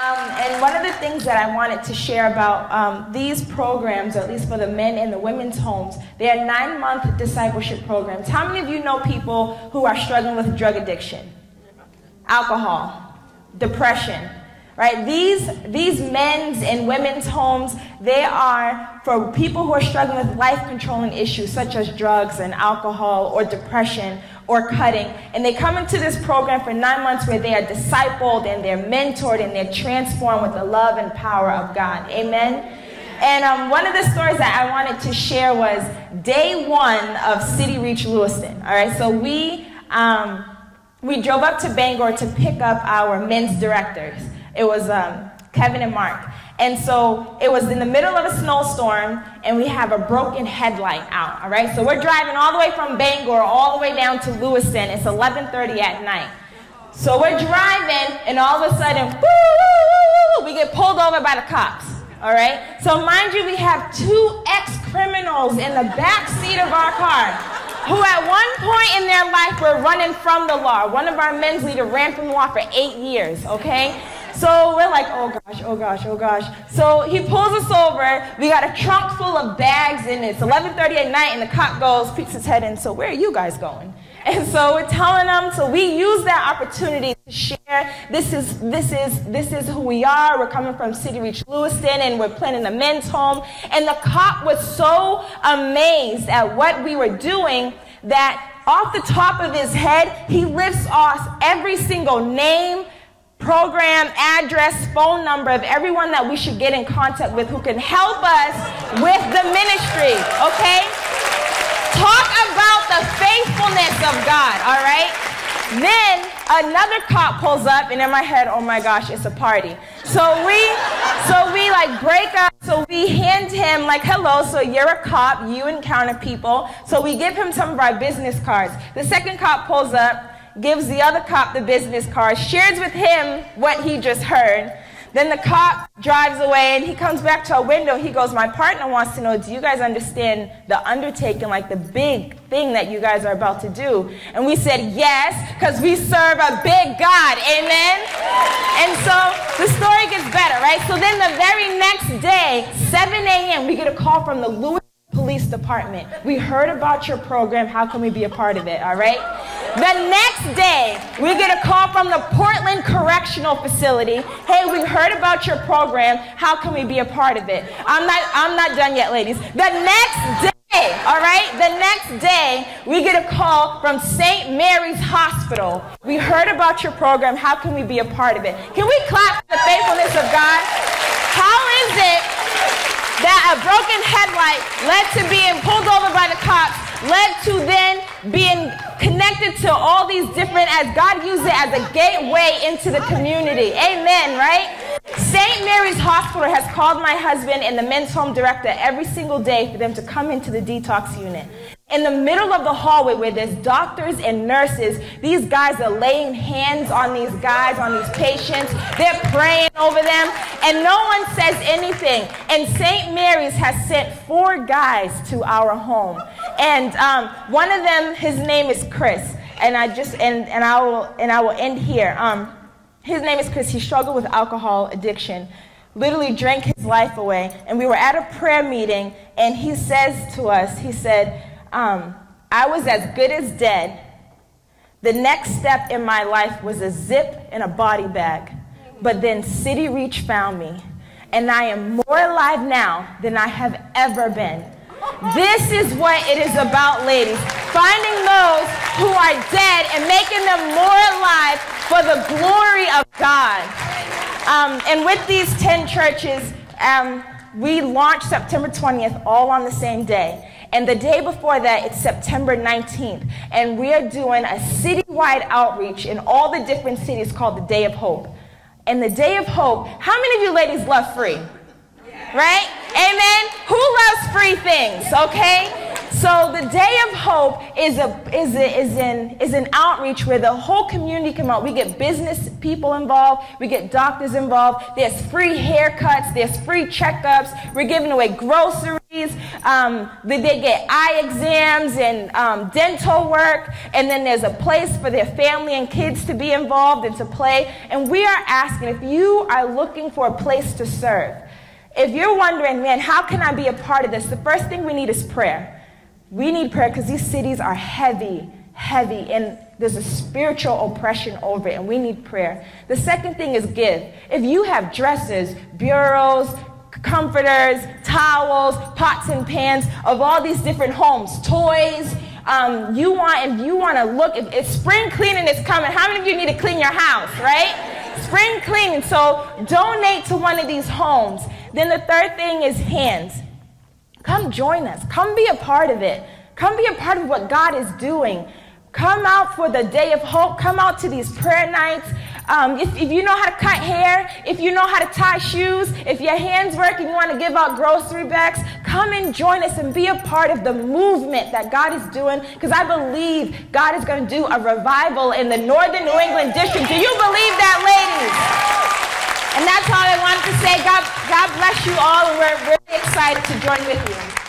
And one of the things that I wanted to share about these programs, at least for the men and the women's homes, they are 9-month discipleship programs. How many of you know people who are struggling with drug addiction, alcohol, depression? Right? These men's and women's homes, they are for people who are struggling with life-controlling issues such as drugs and alcohol or depression or cutting. And they come into this program for 9 months where they are discipled and they're mentored and they're transformed with the love and power of God. Amen? And one of the stories that I wanted to share was day 1 of City Reach Lewiston. All right, so we drove up to Bangor to pick up our men's directors. It was Kevin and Mark. And so it was in the middle of a snowstorm, and we have a broken headlight out, all right? So we're driving all the way from Bangor all the way down to Lewiston. It's 11:30 at night. So we're driving, and all of a sudden, we get pulled over by the cops, all right? So mind you, we have 2 ex-criminals in the back seat of our car who at one point in their life were running from the law. One of our men's leaders ran from the law for 8 years, okay? So we're like, oh gosh, oh gosh, oh gosh. So he pulls us over. We got a trunk full of bags, and it's 11:30 at night, and the cop goes, peeks his head in, so where are you guys going? And so we're telling them, so we use that opportunity to share, this is who we are. We're coming from City Reach Lewiston, and we're planning a men's home. And the cop was so amazed at what we were doing that off the top of his head, he lifts off every single name, program, address, phone number of everyone that we should get in contact with who can help us with the ministry, okay? Talk about the faithfulness of God, all right? Then another cop pulls up, and in my head, oh my gosh, it's a party. So we like break up, so we hand him like, hello, so you're a cop, you encounter people. So we give him some of our business cards. The second cop pulls up, gives the other cop the business card, shares with him what he just heard. Then the cop drives away, and he comes back to our window. He goes, my partner wants to know, do you guys understand the undertaking, like the big thing that you guys are about to do? And we said, yes, because we serve a big God, amen? And so the story gets better, right? So then the very next day, 7 a.m., we get a call from the Lewiston Police Department. We heard about your program. How can we be a part of it, all right? The next day, we get a call from the Portland Correctional Facility. Hey, we heard about your program. How can we be a part of it? I'm not done yet, ladies. The next day, all right? The next day, we get a call from St. Mary's Hospital. We heard about your program. How can we be a part of it? Can we clap for the faithfulness of God? How is it that a broken headlight led to being pulled over by the cops, led to then being connected to all these different, as God used it as a gateway into the community. Amen, right? St. Mary's Hospital has called my husband and the men's home director every single day for them to come into the detox unit. In the middle of the hallway where there's doctors and nurses, these guys are laying hands on these guys, on these patients. They're praying over them, and no one says anything. And St. Mary's has sent 4 guys to our home. And one of them, his name is Chris. And I will end here. His name is Chris. He struggled with alcohol addiction, literally drank his life away. And we were at a prayer meeting, and he says to us, he said, I was as good as dead. The next step in my life was a zip and a body bag. But then City Reach found me, and I am more alive now than I have ever been. This is what it is about, ladies. Finding those who are dead and making them more alive for the glory of God. And with these 10 churches, we launched September 20th, all on the same day. And the day before that, it's September 19th. And we are doing a citywide outreach in all the different cities called the Day of Hope. And the Day of Hope, how many of you ladies love free? Right? Amen? Who loves free things, okay? So the Day of Hope is an outreach where the whole community come out. We get business people involved. We get doctors involved. There's free haircuts. There's free checkups. We're giving away groceries. They get eye exams and dental work, and then there's a place for their family and kids to be involved and to play. And we are asking, if you are looking for a place to serve, if you're wondering, man, how can I be a part of this? The first thing we need is prayer. We need prayer because these cities are heavy, and there's a spiritual oppression over it, and we need prayer. The second thing is give. If you have dresses, bureaus, comforters, towels, pots and pans of all these different homes, toys, if you want to look, if spring cleaning is coming, how many of you need to clean your house, right? Spring cleaning, so donate to one of these homes. Then the third thing is hands. Come join us. Come be a part of it. Come be a part of what God is doing. Come out for the day of hope. Come out to these prayer nights. If you know how to cut hair, if you know how to tie shoes, if your hands work and you want to give out grocery bags, come and join us and be a part of the movement that God is doing, because I believe God is going to do a revival in the northern New England district. Do you believe that, ladies? And that's all I wanted to say. God bless you all, and we're really excited to join with you.